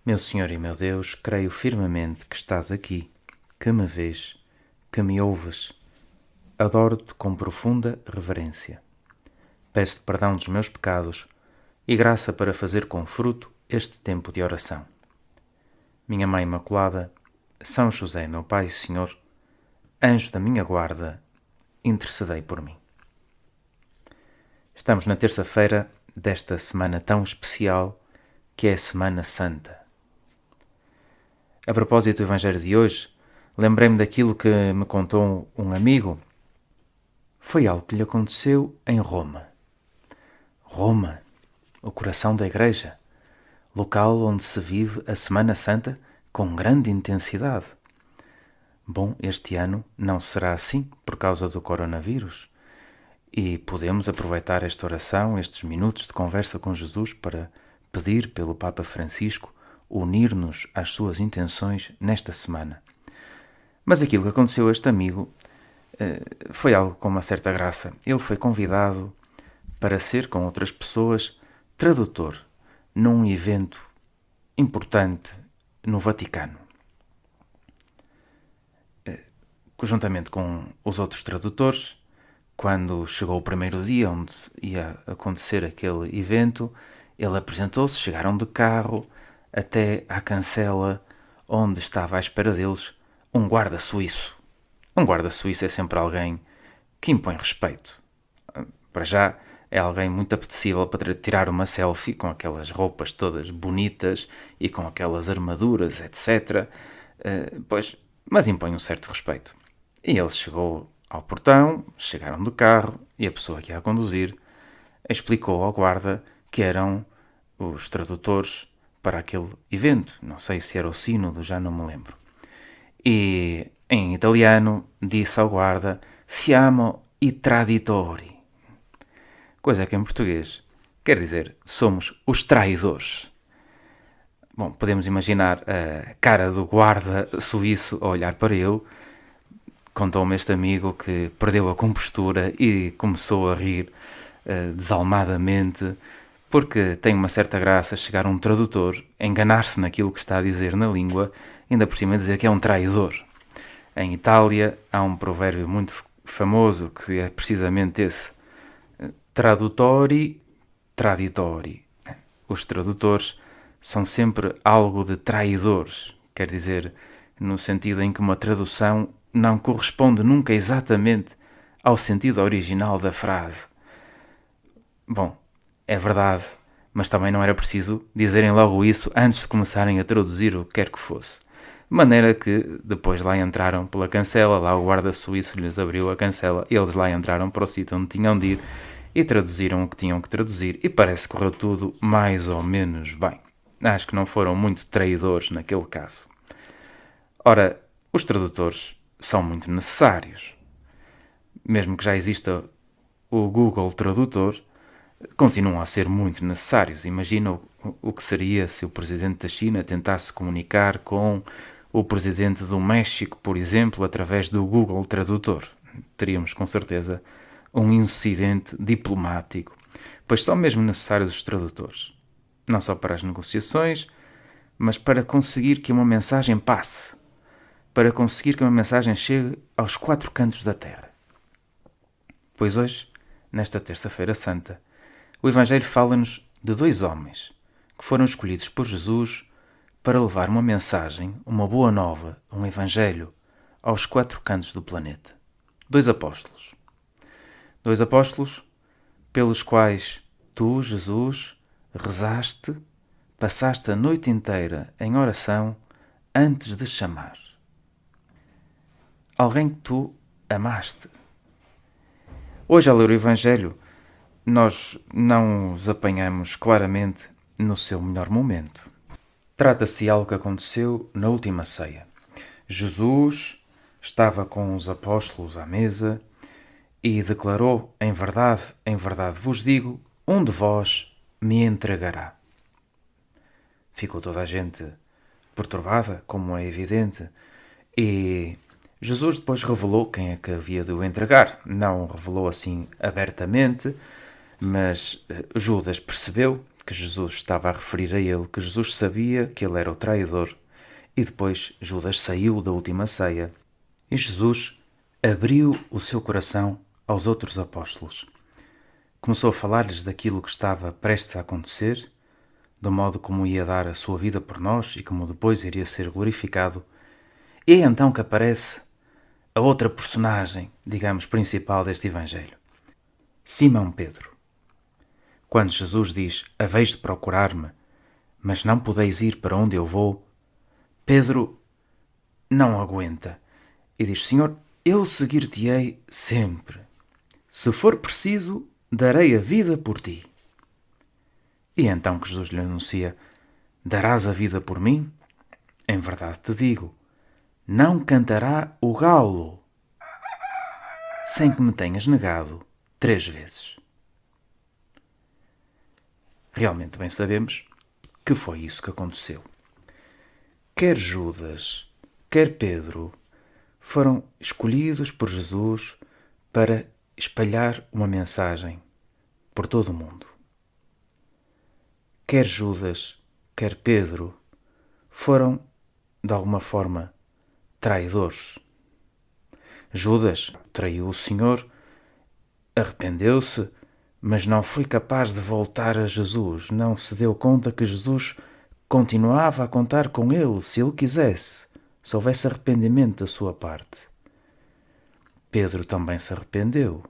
Meu Senhor e meu Deus, creio firmemente que estás aqui, que me vês, que me ouves. Adoro-te com profunda reverência. Peço-te perdão dos meus pecados e graça para fazer com fruto este tempo de oração. Minha Mãe Imaculada, São José, meu Pai e Senhor, anjo da minha guarda, intercedei por mim. Estamos na terça-feira desta semana tão especial que é a Semana Santa. A propósito do Evangelho de hoje, lembrei-me daquilo que me contou um amigo. Foi algo que lhe aconteceu em Roma. Roma, o coração da Igreja, local onde se vive a Semana Santa com grande intensidade. Bom, este ano não será assim por causa do coronavírus e podemos aproveitar esta oração, estes minutos de conversa com Jesus para pedir pelo Papa Francisco unir-nos às suas intenções nesta semana. Mas aquilo que aconteceu a este amigo foi algo com uma certa graça. Ele foi convidado para ser, com outras pessoas, tradutor num evento importante no Vaticano. Juntamente com os outros tradutores, quando chegou o primeiro dia onde ia acontecer aquele evento, ele apresentou-se, chegaram de carro até à cancela onde estava à espera deles um guarda suíço. Um guarda suíço é sempre alguém que impõe respeito. Para já, é alguém muito apetecível para tirar uma selfie com aquelas roupas todas bonitas e com aquelas armaduras, etc. Mas impõe um certo respeito. E ele chegou ao portão, chegaram do carro e a pessoa que ia a conduzir explicou ao guarda que eram os tradutores para aquele evento. Não sei se era o sínodo, já não me lembro. E em italiano disse ao guarda "Siamo i traditori", coisa que em português quer dizer somos os traidores. Bom, podemos imaginar a cara do guarda suíço a olhar para ele. Contou-me este amigo que perdeu a compostura e começou a rir desalmadamente, porque tem uma certa graça chegar um tradutor, enganar-se naquilo que está a dizer na língua, ainda por cima dizer que é um traidor. Em Itália há um provérbio muito famoso que é precisamente esse: tradutori, traditori. Os tradutores são sempre algo de traidores, quer dizer, no sentido em que uma tradução não corresponde nunca exatamente ao sentido original da frase. Bom, é verdade, mas também não era preciso dizerem logo isso antes de começarem a traduzir o que quer que fosse. De maneira que depois lá entraram pela cancela, lá o guarda suíço lhes abriu a cancela, eles lá entraram para o sítio onde tinham de ir e traduziram o que tinham que traduzir e parece que correu tudo mais ou menos bem. Acho que não foram muito traidores naquele caso. Ora, os tradutores são muito necessários. Mesmo que já exista o Google Tradutor, continuam a ser muito necessários. Imagina o que seria se o presidente da China tentasse comunicar com o presidente do México, por exemplo, através do Google Tradutor. Teríamos com certeza um incidente diplomático, pois são mesmo necessários os tradutores. Não só para as negociações, mas para conseguir que uma mensagem passe, para conseguir que uma mensagem chegue aos quatro cantos da terra. Pois hoje, nesta Terça-feira Santa, o Evangelho fala-nos de dois homens que foram escolhidos por Jesus para levar uma mensagem, uma boa nova, um Evangelho, aos quatro cantos do planeta. Dois apóstolos. Dois apóstolos pelos quais tu, Jesus, rezaste, passaste a noite inteira em oração antes de chamar. Alguém que tu amaste. Hoje, ao ler o Evangelho, nós não os apanhamos claramente no seu melhor momento. Trata-se de algo que aconteceu na última ceia. Jesus estava com os apóstolos à mesa e declarou: em verdade vos digo, um de vós me entregará. Ficou toda a gente perturbada, como é evidente, e Jesus depois revelou quem é que havia de o entregar. Não revelou assim abertamente, mas Judas percebeu que Jesus estava a referir a ele, que Jesus sabia que ele era o traidor. E depois Judas saiu da última ceia e Jesus abriu o seu coração aos outros apóstolos. Começou a falar-lhes daquilo que estava prestes a acontecer, do modo como ia dar a sua vida por nós e como depois iria ser glorificado. E é então que aparece a outra personagem, digamos, principal deste Evangelho. Simão Pedro. Quando Jesus diz, haveis de procurar-me, mas não podeis ir para onde eu vou, Pedro não aguenta e diz, Senhor, eu seguir-te-ei sempre. Se for preciso, darei a vida por ti. E então que Jesus lhe anuncia, darás a vida por mim? Em verdade te digo, não cantará o galo sem que me tenhas negado 3 vezes. Realmente bem sabemos que foi isso que aconteceu. Quer Judas, quer Pedro, foram escolhidos por Jesus para espalhar uma mensagem por todo o mundo. Quer Judas, quer Pedro, foram, de alguma forma, traidores. Judas traiu o Senhor, arrependeu-se, mas não foi capaz de voltar a Jesus. Não se deu conta que Jesus continuava a contar com ele, se ele quisesse, se houvesse arrependimento da sua parte. Pedro também se arrependeu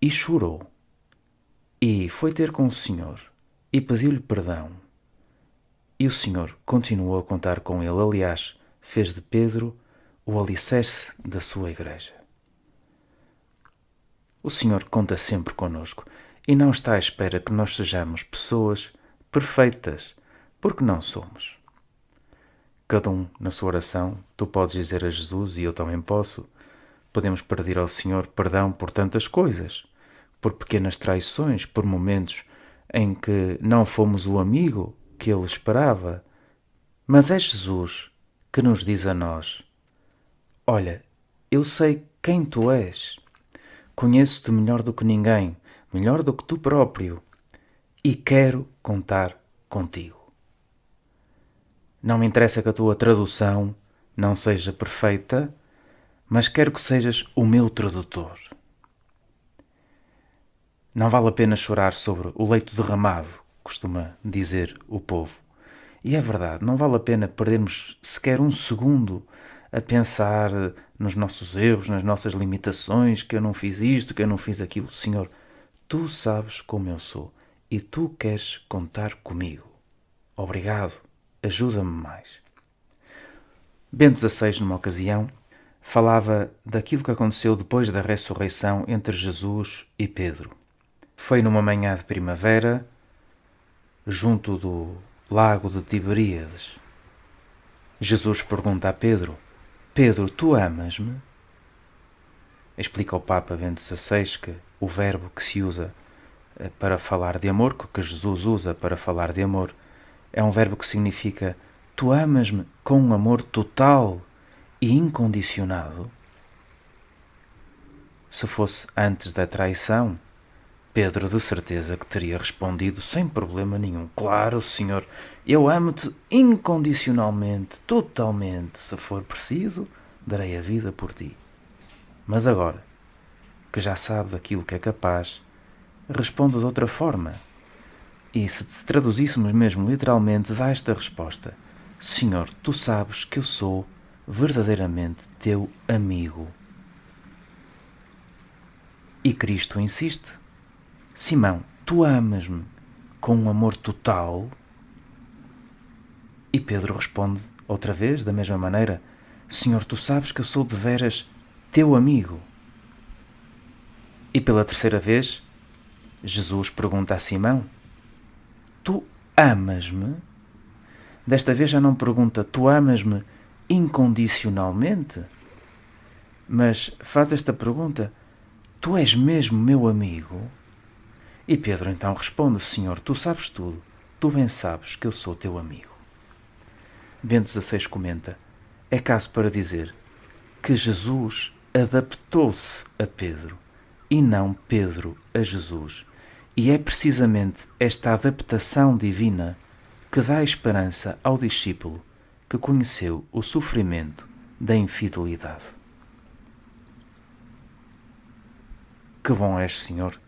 e chorou. E foi ter com o Senhor e pediu-lhe perdão. E o Senhor continuou a contar com ele. Aliás, fez de Pedro o alicerce da sua igreja. O Senhor conta sempre connosco e não está à espera que nós sejamos pessoas perfeitas, porque não somos. Cada um na sua oração, tu podes dizer a Jesus e eu também posso, podemos pedir ao Senhor perdão por tantas coisas, por pequenas traições, por momentos em que não fomos o amigo que Ele esperava. Mas é Jesus que nos diz a nós, olha, eu sei quem tu és, conheço-te melhor do que ninguém, melhor do que tu próprio, e quero contar contigo. Não me interessa que a tua tradução não seja perfeita, mas quero que sejas o meu tradutor. Não vale a pena chorar sobre o leito derramado, costuma dizer o povo. E é verdade, não vale a pena perdermos sequer um segundo a pensar nos nossos erros, nas nossas limitações, que eu não fiz isto, que eu não fiz aquilo. Senhor, tu sabes como eu sou e tu queres contar comigo. Obrigado, ajuda-me mais. Bento XVI, numa ocasião, falava daquilo que aconteceu depois da ressurreição entre Jesus e Pedro. Foi numa manhã de primavera, junto do lago de Tiberíades. Jesus pergunta a Pedro, Pedro, tu amas-me? Explica o Papa Bento XVI que o verbo que se usa para falar de amor, que Jesus usa para falar de amor, é um verbo que significa tu amas-me com um amor total e incondicionado? Se fosse antes da traição, Pedro de certeza que teria respondido sem problema nenhum. Claro, Senhor, eu amo-te incondicionalmente, totalmente. Se for preciso, darei a vida por ti. Mas agora, que já sabe daquilo que é capaz, responde de outra forma. E se te traduzíssemos mesmo literalmente, dá esta resposta. Senhor, tu sabes que eu sou verdadeiramente teu amigo. E Cristo insiste. Simão, tu amas-me com um amor total? E Pedro responde outra vez, da mesma maneira, Senhor, tu sabes que eu sou de veras teu amigo. E pela terceira vez, Jesus pergunta a Simão, tu amas-me? Desta vez já não pergunta, tu amas-me incondicionalmente? Mas faz esta pergunta, tu és mesmo meu amigo? E Pedro então responde, Senhor, tu sabes tudo, tu bem sabes que eu sou teu amigo. Bento XVI comenta, é caso para dizer que Jesus adaptou-se a Pedro e não Pedro a Jesus. E é precisamente esta adaptação divina que dá esperança ao discípulo que conheceu o sofrimento da infidelidade. Que bom és, Senhor,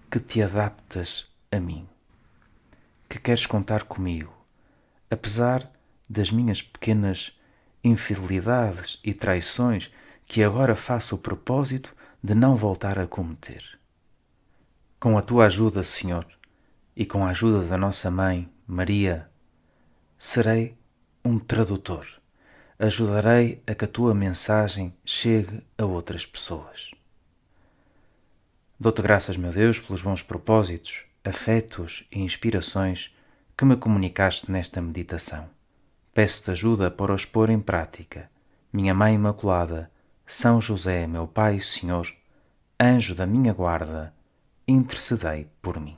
que te adaptas a mim, que queres contar comigo, apesar das minhas pequenas infidelidades e traições que agora faço o propósito de não voltar a cometer. Com a tua ajuda, Senhor, e com a ajuda da nossa mãe, Maria, serei um tradutor. Ajudarei a que a tua mensagem chegue a outras pessoas. Dou-te graças, meu Deus, pelos bons propósitos, afetos e inspirações que me comunicaste nesta meditação. Peço-te ajuda para os pôr em prática. Minha Mãe Imaculada, São José, meu Pai e Senhor, anjo da minha guarda, intercedei por mim.